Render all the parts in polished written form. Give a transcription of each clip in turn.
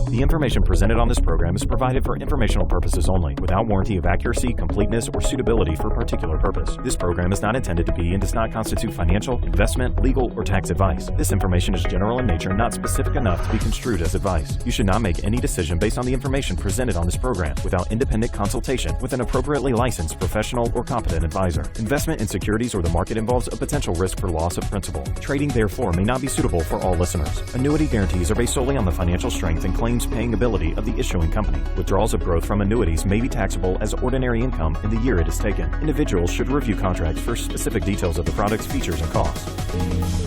The information presented on this program is provided for informational purposes only, without warranty of accuracy, completeness, or suitability for a particular purpose. This program is not intended to be and does not constitute financial, investment, legal, or tax advice. This information is general in nature and not specific enough to be construed as advice. You should not make any decision based on the information presented on this program without independent consultation with an appropriately licensed professional or competent advisor. Investment in securities or the market involves a potential risk for loss of principal. Trading, therefore, may not be suitable for all listeners. Annuity guarantees are based solely on the financial strength and claims paying ability of the issuing company. Withdrawals of growth from annuities may be taxable as ordinary income in the year it is taken. Individuals should review contracts for specific details of the product's features and costs.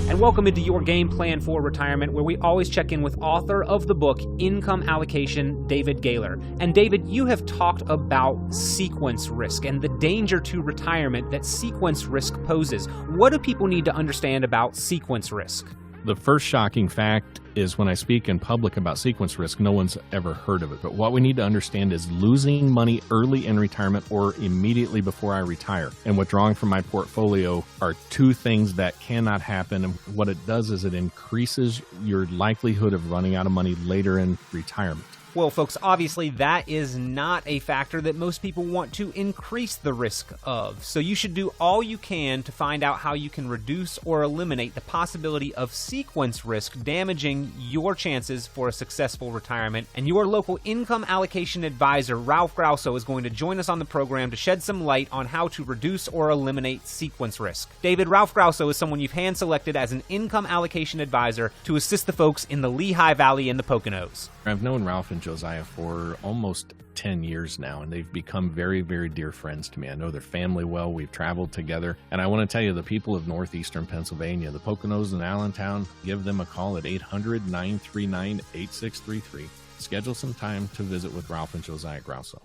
And welcome into your Game Plan for Retirement, where we always check in with author of the book, Income Allocation, David Gaylor. And David, you have talked about sequence risk and the danger to retirement that sequence risk poses. What do people need to understand about sequence risk? The first shocking fact is when I speak in public about sequence risk, no one's ever heard of it. But what we need to understand is losing money early in retirement or immediately before I retire and withdrawing from my portfolio are two things that cannot happen. And what it does is it increases your likelihood of running out of money later in retirement. Well, folks, obviously that is not a factor that most people want to increase the risk of. So you should do all you can to find out how you can reduce or eliminate the possibility of sequence risk damaging your chances for a successful retirement. And your local income allocation advisor, Ralph Grauso, is going to join us on the program to shed some light on how to reduce or eliminate sequence risk. David, Ralph Grauso is someone you've hand-selected as an income allocation advisor to assist the folks in the Lehigh Valley and the Poconos. I've known Ralph and Josiah for almost 10 years now, and they've become very, very dear friends to me. I know their family well. We've traveled together. And I want to tell you, the people of northeastern Pennsylvania, the Poconos and Allentown, give them a call at 800-939-8633. Schedule some time to visit with Ralph and Josiah Grauso.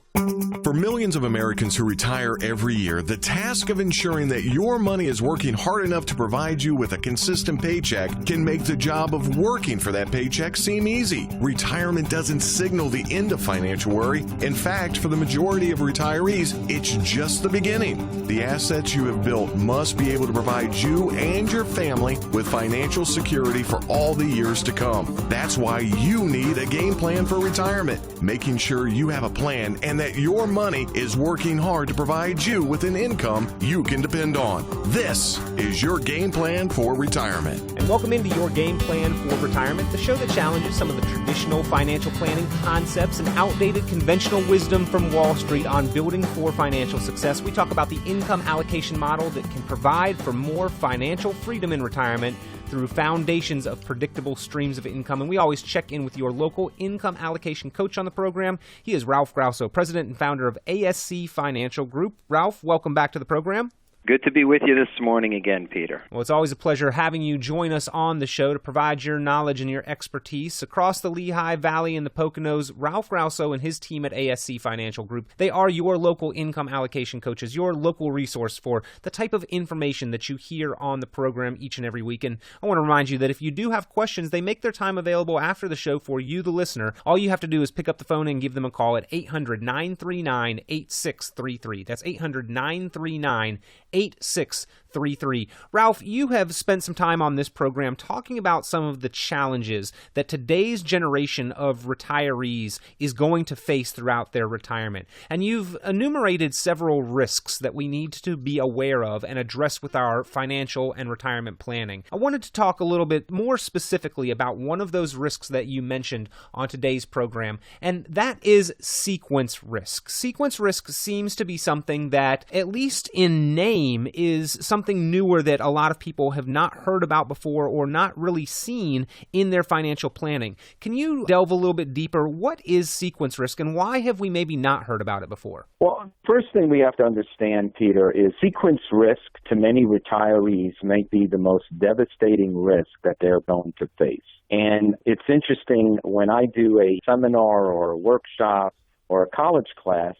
For millions of Americans who retire every year, the task of ensuring that your money is working hard enough to provide you with a consistent paycheck can make the job of working for that paycheck seem easy. Retirement doesn't signal the end of financial worry. In fact, for the majority of retirees, it's just the beginning. The assets you have built must be able to provide you and your family with financial security for all the years to come. That's why you need a game plan for retirement, making sure you have a plan and that your money is working hard to provide you with an income you can depend on. This is your Game Plan for Retirement. And welcome into your Game Plan for Retirement, the show that challenges some of the traditional financial planning concepts and outdated conventional wisdom from Wall Street on building for financial success. We talk about the income allocation model that can provide for more financial freedom in retirement through foundations of predictable streams of income. And we always check in with your local income allocation coach on the program. He is Ralph Grauso, president and founder of ASC Financial Group. Ralph, welcome back to the program. Good to be with you this morning again, Peter. Well, it's always a pleasure having you join us on the show to provide your knowledge and your expertise. Across the Lehigh Valley and the Poconos, Ralph Grauso and his team at ASC Financial Group, they are your local income allocation coaches, your local resource for the type of information that you hear on the program each and every week. And I want to remind you that if you do have questions, they make their time available after the show for you, the listener. All you have to do is pick up the phone and give them a call at 800-939-8633. That's 800-939-8633. Ralph, you have spent some time on this program talking about some of the challenges that today's generation of retirees is going to face throughout their retirement. And you've enumerated several risks that we need to be aware of and address with our financial and retirement planning. I wanted to talk a little bit more specifically about one of those risks that you mentioned on today's program, and that is sequence risk. Sequence risk seems to be something that, at least in name, is something newer that a lot of people have not heard about before or not really seen in their financial planning. Can you delve a little bit deeper? What is sequence risk and why have we maybe not heard about it before? Well, first thing we have to understand, Peter, is sequence risk to many retirees may be the most devastating risk that they're going to face. And it's interesting when I do a seminar or a workshop or a college class,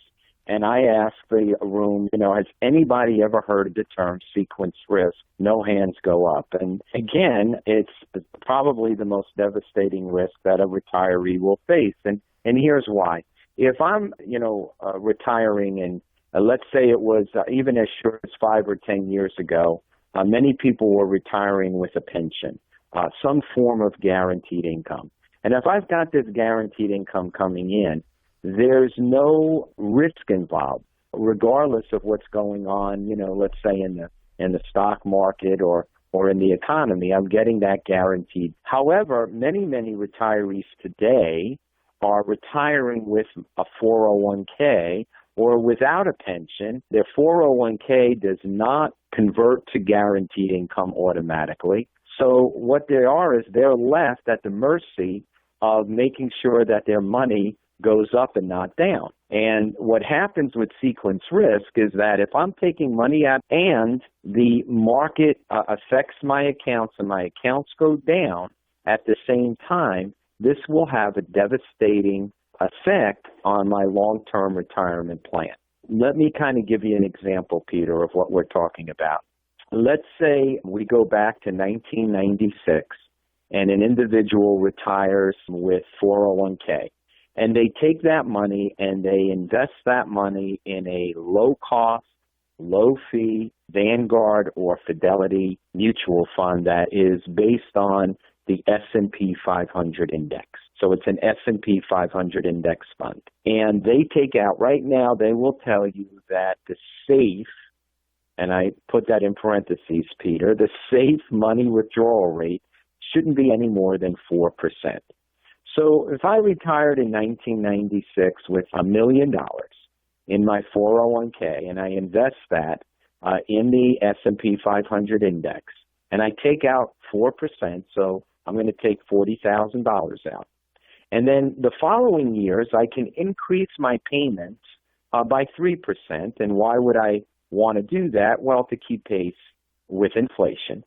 and I ask the room, has anybody ever heard of the term sequence risk? No hands go up. And again, it's probably the most devastating risk that a retiree will face. And here's why. If I'm, retiring and let's say it was even as short as 5 or 10 years ago, many people were retiring with a pension, some form of guaranteed income. And if I've got this guaranteed income coming in, there's no risk involved, regardless of what's going on, let's say in the stock market or in the economy. I'm getting that guaranteed. However, many retirees today are retiring with a 401k or without a pension. Their 401k does not convert to guaranteed income automatically. So what they are is they're left at the mercy of making sure that their money goes up and not down. And what happens with sequence risk is that if I'm taking money out and the market affects my accounts and my accounts go down at the same time, this will have a devastating effect on my long-term retirement plan. Let me kind of give you an example, Peter, of what we're talking about. Let's say we go back to 1996 and an individual retires with 401k. And they take that money and they invest that money in a low-cost, low-fee Vanguard or Fidelity mutual fund that is based on the S&P 500 index. So it's an S&P 500 index fund. And they take out, right now, they will tell you that the safe, and I put that in parentheses, Peter, the safe money withdrawal rate shouldn't be any more than 4%. So if I retired in 1996 with $1 million in my 401k and I invest that in the S&P 500 index and I take out 4%, so I'm going to take $40,000 out. And then the following years I can increase my payments by 3%. And why would I want to do that? Well, to keep pace with inflation.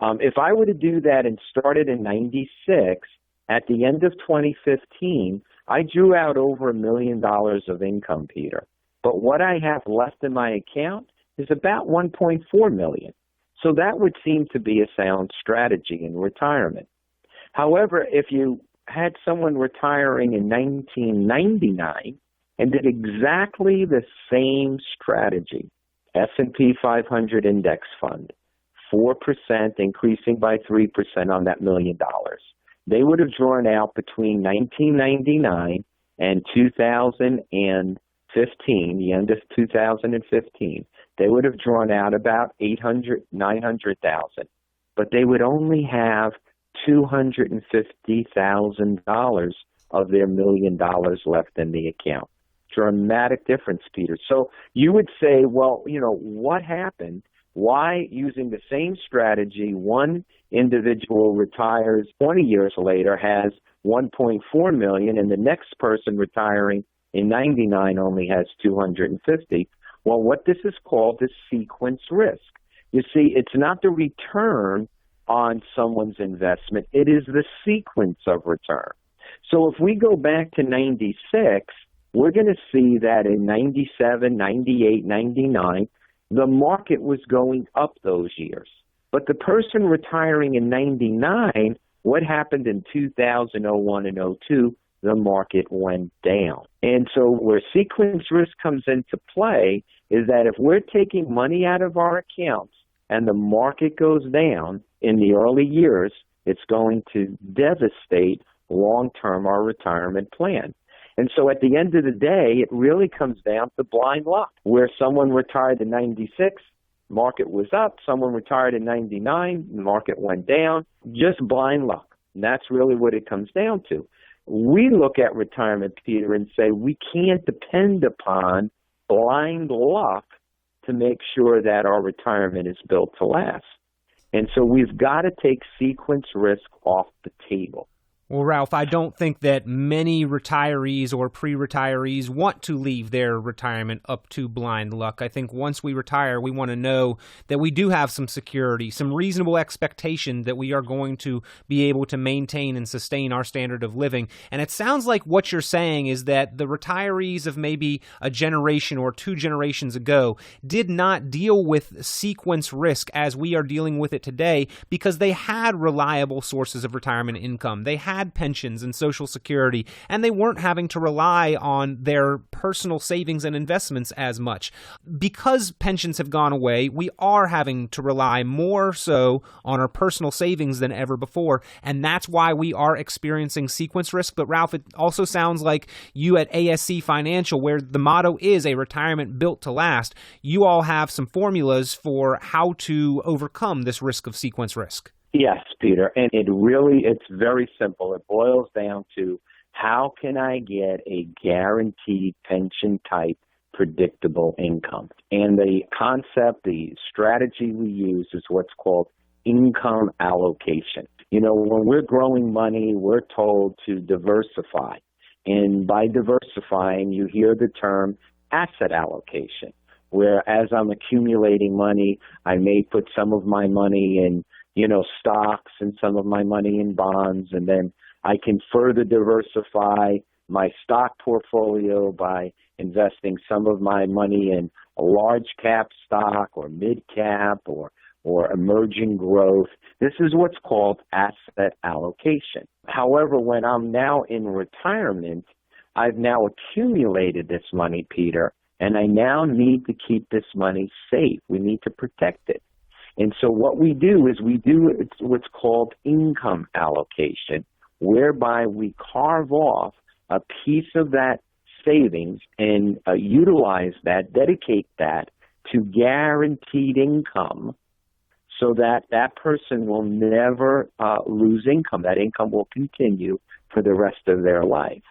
If I were to do that and started in 96, at the end of 2015, I drew out over $1 million of income, Peter. But what I have left in my account is about $1.4 million. So that would seem to be a sound strategy in retirement. However, if you had someone retiring in 1999 and did exactly the same strategy, S&P 500 index fund, 4% increasing by 3% on that $1 million, they would have drawn out between 1999 and 2015, the end of 2015, they would have drawn out about $900,000, but they would only have $250,000 of their $1 million left in the account. Dramatic difference, Peter. So you would say, well, what happened? Why, using the same strategy, one individual retires 20 years later, has $1.4 million, and the next person retiring in 99 only has $250,000? Well, what this is called is sequence risk. You see, it's not the return on someone's investment. It is the sequence of return. So if we go back to 96, we're going to see that in 97, 98, 99, the market was going up those years. But the person retiring in 99, what happened in 2000, 01, and 02? The market went down. And so where sequence risk comes into play is that if we're taking money out of our accounts and the market goes down in the early years, it's going to devastate long-term our retirement plan. And so at the end of the day, it really comes down to blind luck, where someone retired in 96, market was up. Someone retired in 99, the market went down. Just blind luck. And that's really what it comes down to. We look at retirement, Peter, and say we can't depend upon blind luck to make sure that our retirement is built to last. And so we've got to take sequence risk off the table. Well, Ralph, I don't think that many retirees or pre-retirees want to leave their retirement up to blind luck. I think once we retire, we want to know that we do have some security, some reasonable expectation that we are going to be able to maintain and sustain our standard of living. And it sounds like what you're saying is that the retirees of maybe a generation or 2 generations ago did not deal with sequence risk as we are dealing with it today because they had reliable sources of retirement income. They had had pensions and Social Security, and they weren't having to rely on their personal savings and investments as much. Because pensions have gone away, we are having to rely more so on our personal savings than ever before, and that's why we are experiencing sequence risk. But Ralph, it also sounds like you at ASC Financial, where the motto is a retirement built to last, you all have some formulas for how to overcome this risk of sequence risk. Yes, Peter, and it's very simple. It boils down to how can I get a guaranteed pension type predictable income? And the concept, the strategy we use is what's called income allocation. When we're growing money, we're told to diversify. And by diversifying, you hear the term asset allocation, where as I'm accumulating money, I may put some of my money in, stocks and some of my money in bonds, and then I can further diversify my stock portfolio by investing some of my money in a large cap stock or mid cap or emerging growth. This is what's called asset allocation. However, when I'm now in retirement, I've now accumulated this money, Peter, and I now need to keep this money safe. We need to protect it. And so what we do is it's what's called income allocation, whereby we carve off a piece of that savings and utilize that, dedicate that to guaranteed income so that that person will never lose income. That income will continue for the rest of their life.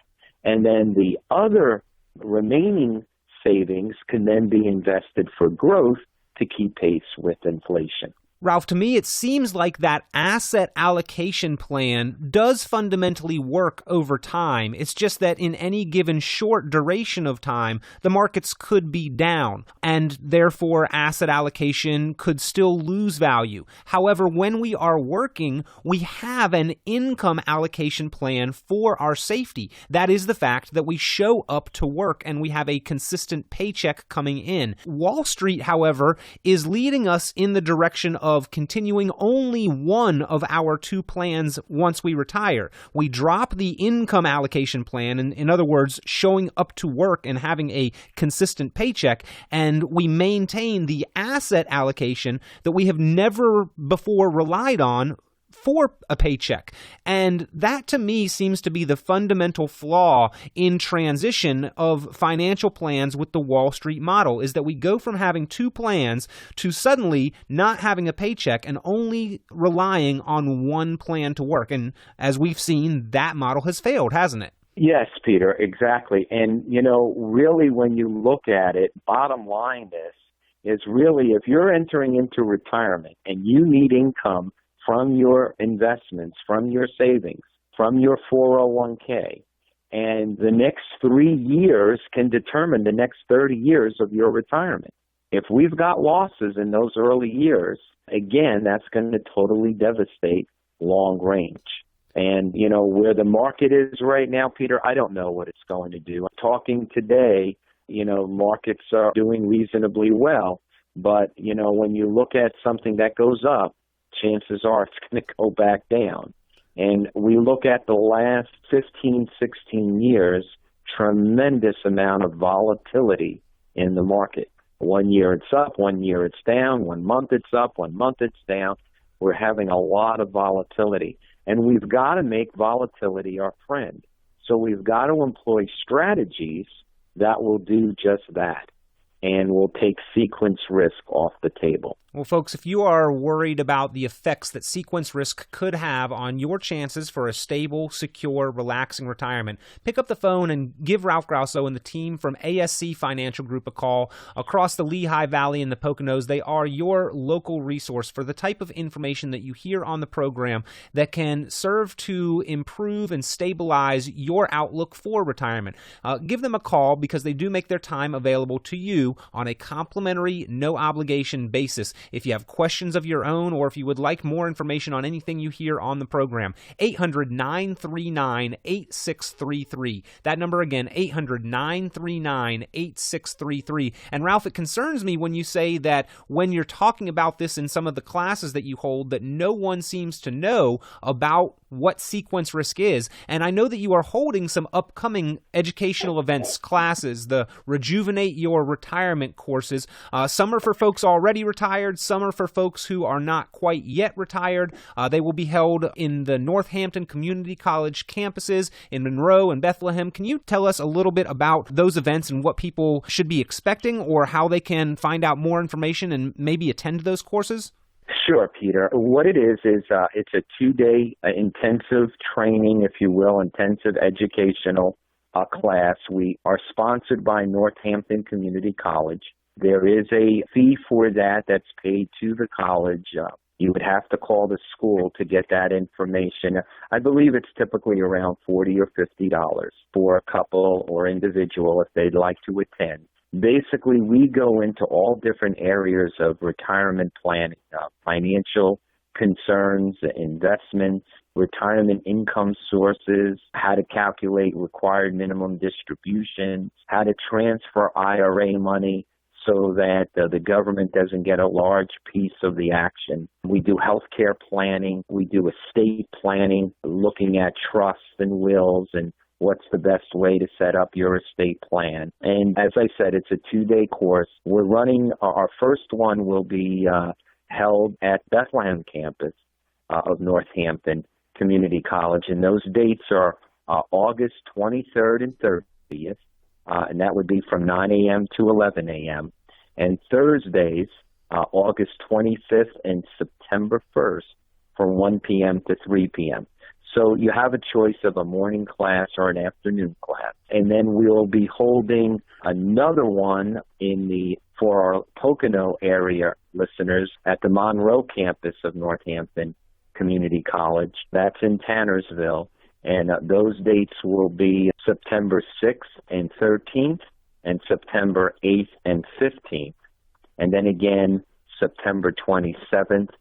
And then the other remaining savings can then be invested for growth to keep pace with inflation. Ralph, to me, it seems like that asset allocation plan does fundamentally work over time. It's just that in any given short duration of time, the markets could be down, and therefore asset allocation could still lose value. However, when we are working, we have an income allocation plan for our safety. That is the fact that we show up to work and we have a consistent paycheck coming in. Wall Street, however, is leading us in the direction of continuing only one of our two plans once we retire. We drop the income allocation plan, in other words, showing up to work and having a consistent paycheck, and we maintain the asset allocation that we have never before relied on for a paycheck. And that to me seems to be the fundamental flaw in transition of financial plans with the Wall Street model, is that we go from having two plans to suddenly not having a paycheck and only relying on one plan to work. And as we've seen, that model has failed, hasn't it? Yes, Peter, exactly. And, really when you look at it, bottom line is really if you're entering into retirement and you need income from your investments, from your savings, from your 401k, and the next 3 years can determine the next 30 years of your retirement. If we've got losses in those early years, again, that's going to totally devastate long range. And, where the market is right now, Peter, I don't know what it's going to do. Talking today, markets are doing reasonably well. But, when you look at something that goes up, chances are it's going to go back down. And we look at the last 15, 16 years, tremendous amount of volatility in the market. 1 year it's up, 1 year it's down, 1 month it's up, 1 month it's down. We're having a lot of volatility. And we've got to make volatility our friend. So we've got to employ strategies that will do just that and will take sequence risk off the table. Well, folks, if you are worried about the effects that sequence risk could have on your chances for a stable, secure, relaxing retirement, pick up the phone and give Ralph Grauso and the team from ASC Financial Group a call. Across the Lehigh Valley and the Poconos, they are your local resource for the type of information that you hear on the program that can serve to improve and stabilize your outlook for retirement. Give them a call because they do make their time available to you on a complimentary, no-obligation basis. If you have questions of your own or if you would like more information on anything you hear on the program, 800-939-8633. That number again, 800-939-8633. And Ralph, it concerns me when you say that when you're talking about this in some of the classes that you hold, that no one seems to know about what sequence risk is. And I know that you are holding some upcoming educational events, classes, the Rejuvenate Your Retirement courses. Some are for folks already retired, some are for folks who are not quite yet retired. They will be held in the Northampton Community College campuses in Monroe and Bethlehem. Can you tell us a little bit about those events and what people should be expecting, or how they can find out more information and maybe attend those courses? Sure, Peter. What it is it's a 2-day intensive training, if you will, intensive educational class. We are sponsored by Northampton Community College. There is a fee for that that's paid to the college. You would have to call the school to get that information. I believe it's typically around $40 or $50 for a couple or individual if they'd like to attend. Basically, we go into all different areas of retirement planning, financial concerns, investments, retirement income sources, how to calculate required minimum distributions, how to transfer IRA money so that the government doesn't get a large piece of the action. We do healthcare planning. We do estate planning, looking at trusts and wills and what's the best way to set up your estate plan. And as I said, it's a 2-day course. We're running, our first one will be held at Bethlehem campus of Northampton Community College. And those dates are August 23rd and 30th. And that would be from 9 a.m. to 11 a.m. And Thursdays, August 25th and September 1st from 1 p.m. to 3 p.m. So you have a choice of a morning class or an afternoon class. And then we'll be holding another one for our Pocono area listeners at the Monroe campus of Northampton Community College. That's in Tannersville. And those dates will be September 6th and 13th and September 8th and 15th. And then again, September 27th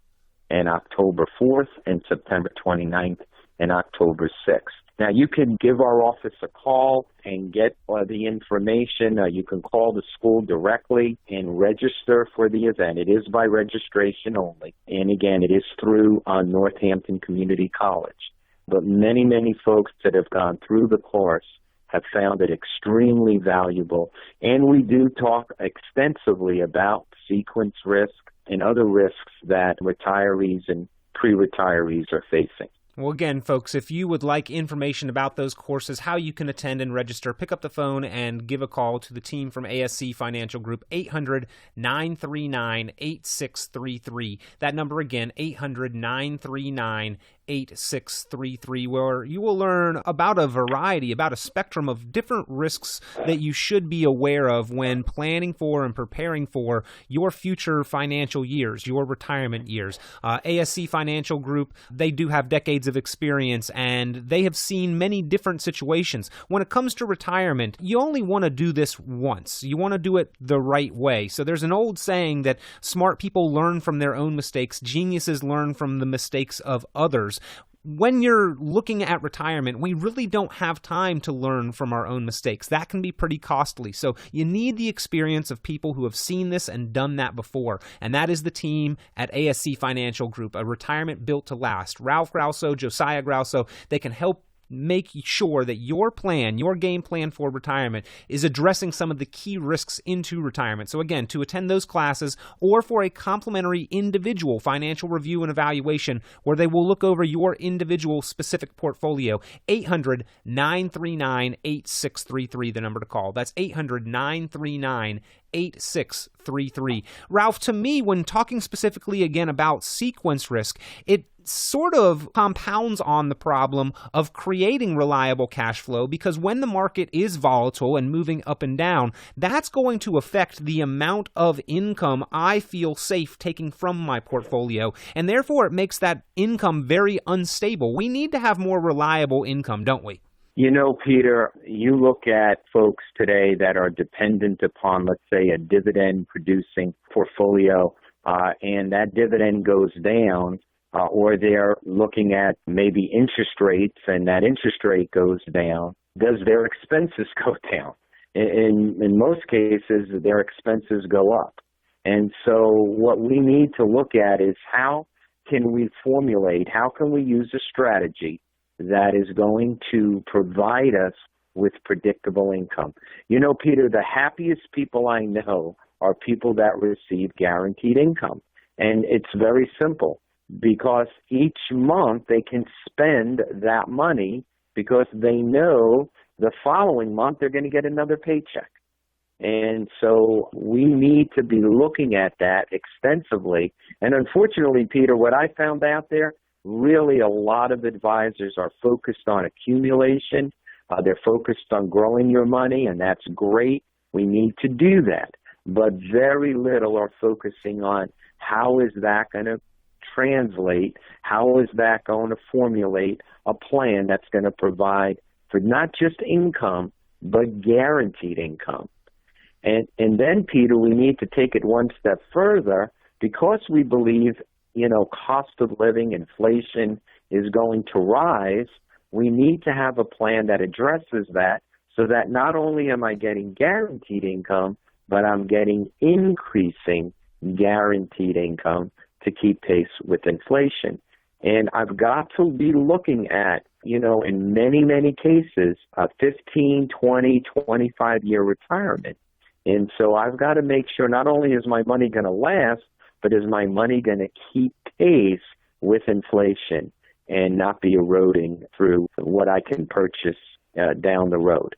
and October 4th and September 29th and October 6th. Now, you can give our office a call and get the information. You can call the school directly and register for the event. It is by registration only. And again, it is through Northampton Community College. But many, many folks that have gone through the course have found it extremely valuable. And we do talk extensively about sequence risk and other risks that retirees and pre-retirees are facing. Well, again, folks, if you would like information about those courses, how you can attend and register, pick up the phone and give a call to the team from ASC Financial Group, 800-939-8633. That number again, 800-939-8633, where you will learn about a spectrum of different risks that you should be aware of when planning for and preparing for your future financial years, your retirement years. ASC Financial Group, they do have decades of experience, and they have seen many different situations. When it comes to retirement, you only want to do this once. You want to do it the right way. So there's an old saying that smart people learn from their own mistakes, geniuses learn from the mistakes of others. When you're looking at retirement, we really don't have time to learn from our own mistakes. That can be pretty costly. So you need the experience of people who have seen this and done that before. And that is the team at ASC Financial Group, a retirement built to last. Ralph Grauso, Josiah Grauso, they can help make sure that your plan, your game plan for retirement, is addressing some of the key risks into retirement. So again, to attend those classes or for a complimentary individual financial review and evaluation where they will look over your individual specific portfolio, 800-939-8633, the number to call. That's 800-939-8633. Ralph, to me, when talking specifically again about sequence risk, it sort of compounds on the problem of creating reliable cash flow, because when the market is volatile and moving up and down, that's going to affect the amount of income I feel safe taking from my portfolio, and therefore it makes that income very unstable. We need to have more reliable income, don't we? You know, Peter, you look at folks today that are dependent upon, let's say, a dividend-producing portfolio, and that dividend goes down, or they're looking at maybe interest rates and that interest rate goes down. Does their expenses go down? In most cases, their expenses go up. And so what we need to look at is how can we formulate? How can we use a strategy that is going to provide us with predictable income? You know, Peter, the happiest people I know are people that receive guaranteed income. And it's very simple, because each month they can spend that money because they know the following month they're going to get another paycheck. And so we need to be looking at that extensively. And unfortunately, Peter, what I found out there, really a lot of advisors are focused on accumulation. They're focused on growing your money, and that's great. We need to do that. But very little are focusing on how is that going to translate, how is that going to formulate a plan that's going to provide for not just income, but guaranteed income. And then, Peter, we need to take it one step further, because we believe, cost of living, inflation is going to rise. We need to have a plan that addresses that, so that not only am I getting guaranteed income, but I'm getting increasing guaranteed income to keep pace with inflation. And I've got to be looking at, in many, many cases, a 15, 20, 25-year retirement. And so I've got to make sure not only is my money going to last, but is my money going to keep pace with inflation and not be eroding through what I can purchase down the road.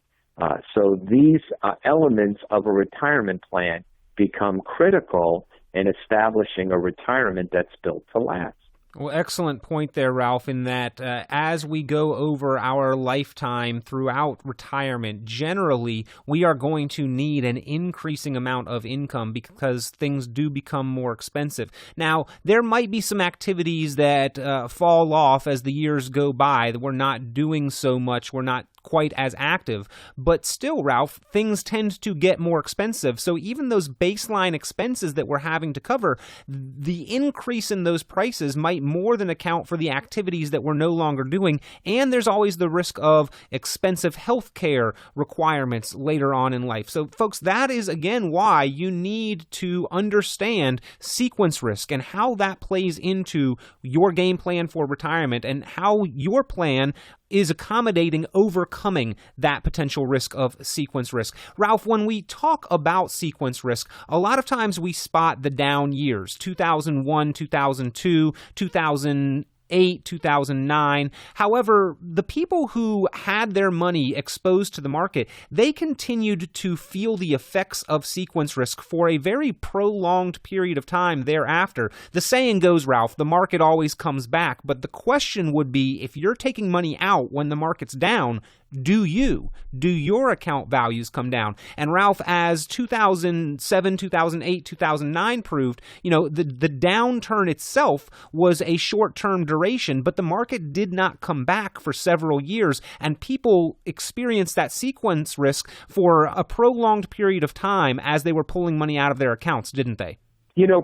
So these elements of a retirement plan become critical in establishing a retirement that's built to last. Well, excellent point there, Ralph, in that as we go over our lifetime throughout retirement, generally we are going to need an increasing amount of income because things do become more expensive. Now, there might be some activities that fall off as the years go by, that we're not doing so much, we're not quite as active, but still, Ralph, things tend to get more expensive. So even those baseline expenses that we're having to cover, the increase in those prices might more than account for the activities that we're no longer doing. And there's always the risk of expensive health care requirements later on in life. So folks, that is again why you need to understand sequence risk and how that plays into your game plan for retirement and how your plan is accommodating overcoming that potential risk of sequence risk. Ralph, when we talk about sequence risk, a lot of times we spot the down years, 2001, 2002, 2008, 2009. However, the people who had their money exposed to the market, they continued to feel the effects of sequence risk for a very prolonged period of time thereafter. The saying goes, Ralph, the market always comes back. But the question would be, if you're taking money out when the market's down, do your account values come down? And Ralph, as 2007, 2008, 2009 proved, the downturn itself was a short-term duration, but the market did not come back for several years, and people experienced that sequence risk for a prolonged period of time as they were pulling money out of their accounts, didn't they?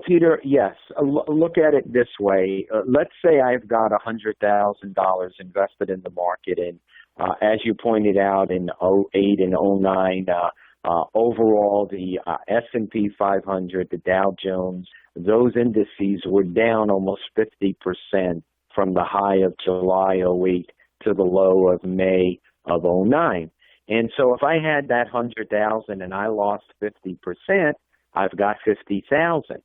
Peter, yes. Look at it this way. Let's say I've got $100,000 invested in the market, and as you pointed out, in 2008 and 2009, overall the S&P 500, the Dow Jones, those indices were down almost 50% from the high of July 2008 to the low of May of 2009. And so if I had that 100,000 and I lost 50%, I've got 50,000.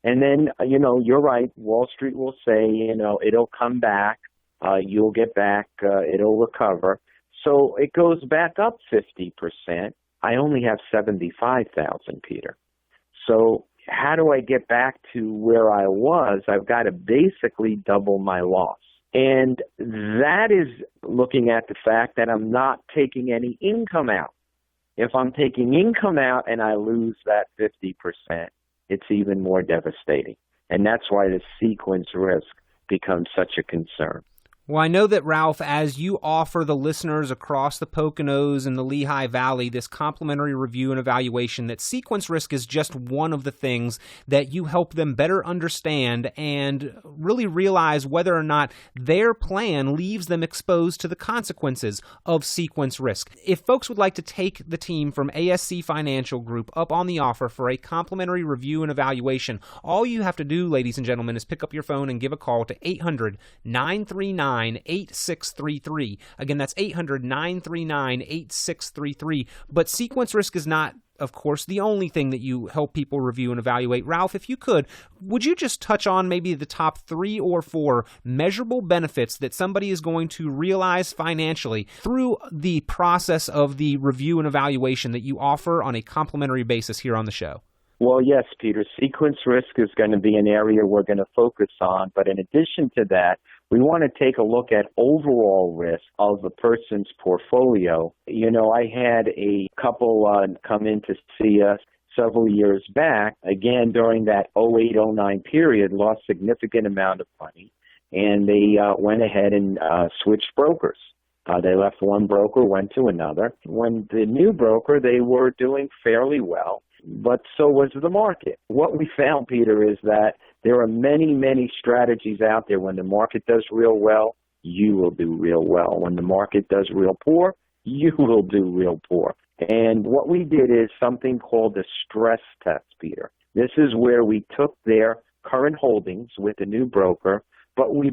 And then, you're right, Wall Street will say, it'll come back, you'll get back, it'll recover. So it goes back up 50%. I only have 75,000, Peter. So how do I get back to where I was? I've got to basically double my loss. And that is looking at the fact that I'm not taking any income out. If I'm taking income out and I lose that 50%, it's even more devastating. And that's why the sequence risk becomes such a concern. Well, I know that, Ralph, as you offer the listeners across the Poconos and the Lehigh Valley this complimentary review and evaluation, that sequence risk is just one of the things that you help them better understand and really realize whether or not their plan leaves them exposed to the consequences of sequence risk. If folks would like to take the team from ASC Financial Group up on the offer for a complimentary review and evaluation, all you have to do, ladies and gentlemen, is pick up your phone and give a call to 800-939-8633. Again, that's 800-939-8633. But sequence risk is not, of course, the only thing that you help people review and evaluate. Ralph, if you could, would you just touch on maybe the top 3 or 4 measurable benefits that somebody is going to realize financially through the process of the review and evaluation that you offer on a complimentary basis here on the show? Well, yes, Peter. Sequence risk is going to be an area we're going to focus on. But in addition to that, we want to take a look at overall risk of the person's portfolio. You know, I had a couple come in to see us several years back, again, during that 08-09 period, lost significant amount of money, and they went ahead and switched brokers. They left one broker, went to another. When the new broker, they were doing fairly well, but so was the market. What we found, Peter, is that there are many, many strategies out there. When the market does real well, you will do real well. When the market does real poor, you will do real poor. And what we did is something called a stress test, Peter. This is where we took their current holdings with the new broker, but we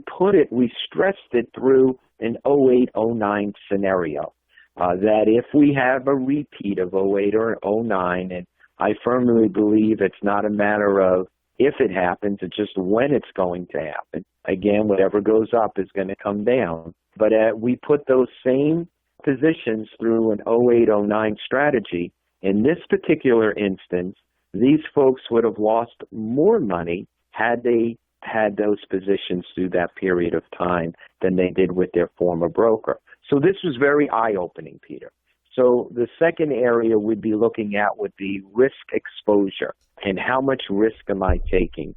stressed it through an 08-09 scenario. That if we have a repeat of 08 or 09, and I firmly believe it's not a matter of if it happens, it's just when it's going to happen. Again, whatever goes up is going to come down. But we put those same positions through an 08-09 strategy. In this particular instance, these folks would have lost more money had they had those positions through that period of time than they did with their former broker. So this was very eye-opening, Peter. So the second area we'd be looking at would be risk exposure and how much risk am I taking.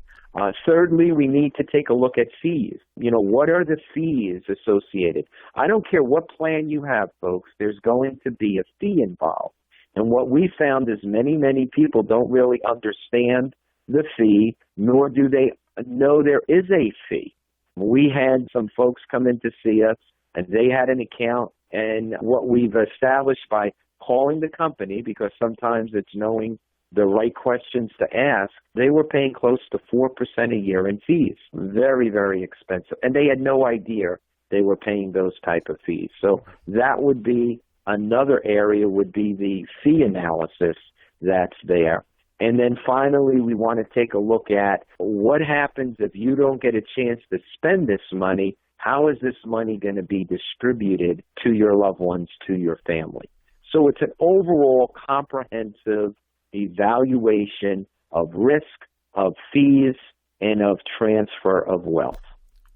Thirdly, we need to take a look at fees. You know, what are the fees associated? I don't care what plan you have, folks, there's going to be a fee involved. And what we found is many, many people don't really understand the fee, nor do they know there is a fee. We had some folks come in to see us, and they had an account, and what we've established by calling the company, because sometimes it's knowing the right questions to ask, they were paying close to 4% a year in fees. Very, very expensive. And they had no idea they were paying those type of fees. So that would be another area, would be the fee analysis that's there. And then finally, we want to take a look at what happens if you don't get a chance to spend this money. How is this money going to be distributed to your loved ones, to your family? So it's an overall comprehensive evaluation of risk, of fees, and of transfer of wealth.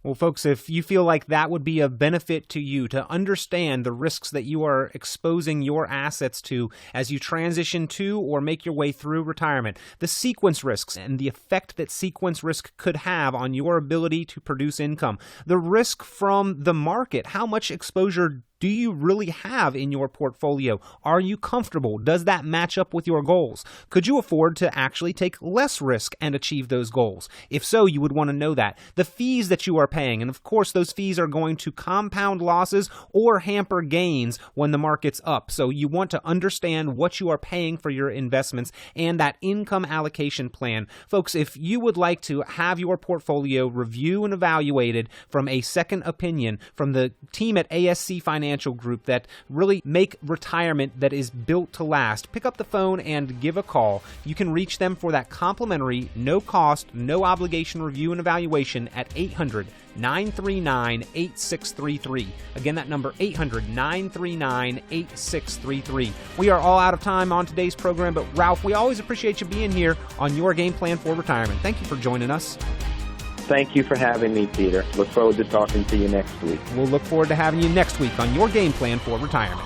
Well, folks, if you feel like that would be of benefit to you to understand the risks that you are exposing your assets to as you transition to or make your way through retirement, the sequence risks and the effect that sequence risk could have on your ability to produce income, the risk from the market, how much exposure do you really have in your portfolio? Are you comfortable? Does that match up with your goals? Could you afford to actually take less risk and achieve those goals? If so, you would want to know that. The fees that you are paying, and of course those fees are going to compound losses or hamper gains when the market's up. So you want to understand what you are paying for your investments and that income allocation plan. Folks, if you would like to have your portfolio reviewed and evaluated from a second opinion from the team at ASC Financial Group that really make retirement that is built to last, pick up the phone and give a call. You can reach them for that complimentary, no cost, no obligation review and evaluation at 800-939-8633. Again, that number, 800-939-8633. We are all out of time on today's program, but Ralph, we always appreciate you being here on Your Game Plan for Retirement. Thank you for joining us. Thank you for having me, Peter. Look forward to talking to you next week. We'll look forward to having you next week on Your Game Plan for Retirement.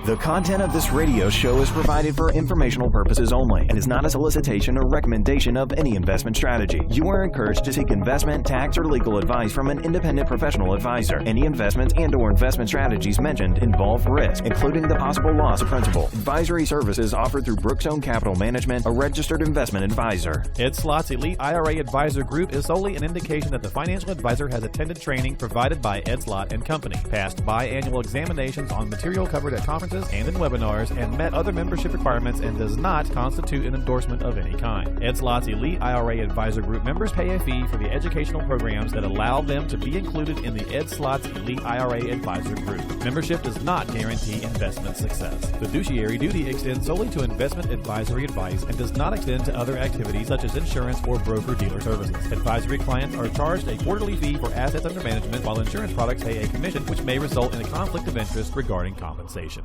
The content of this radio show is provided for informational purposes only and is not a solicitation or recommendation of any investment strategy. You are encouraged to seek investment, tax, or legal advice from an independent professional advisor. Any investments and/or investment strategies mentioned involve risk, including the possible loss of principal. Advisory services offered through Brookstone Capital Management, a registered investment advisor. Ed Slott's Elite IRA Advisor Group is solely an indication that the financial advisor has attended training provided by Ed Slott and Company, passed biannual examinations on material covered at conferences and in webinars, and met other membership requirements, and does not constitute an endorsement of any kind. Ed Slott's Elite IRA Advisor Group members pay a fee for the educational programs that allow them to be included in the Ed Slott's Elite IRA Advisor Group. Membership does not guarantee investment success. Fiduciary duty extends solely to investment advisory advice and does not extend to other activities such as insurance or broker-dealer services. Advisory clients are charged a quarterly fee for assets under management, while insurance products pay a commission, which may result in a conflict of interest regarding compensation.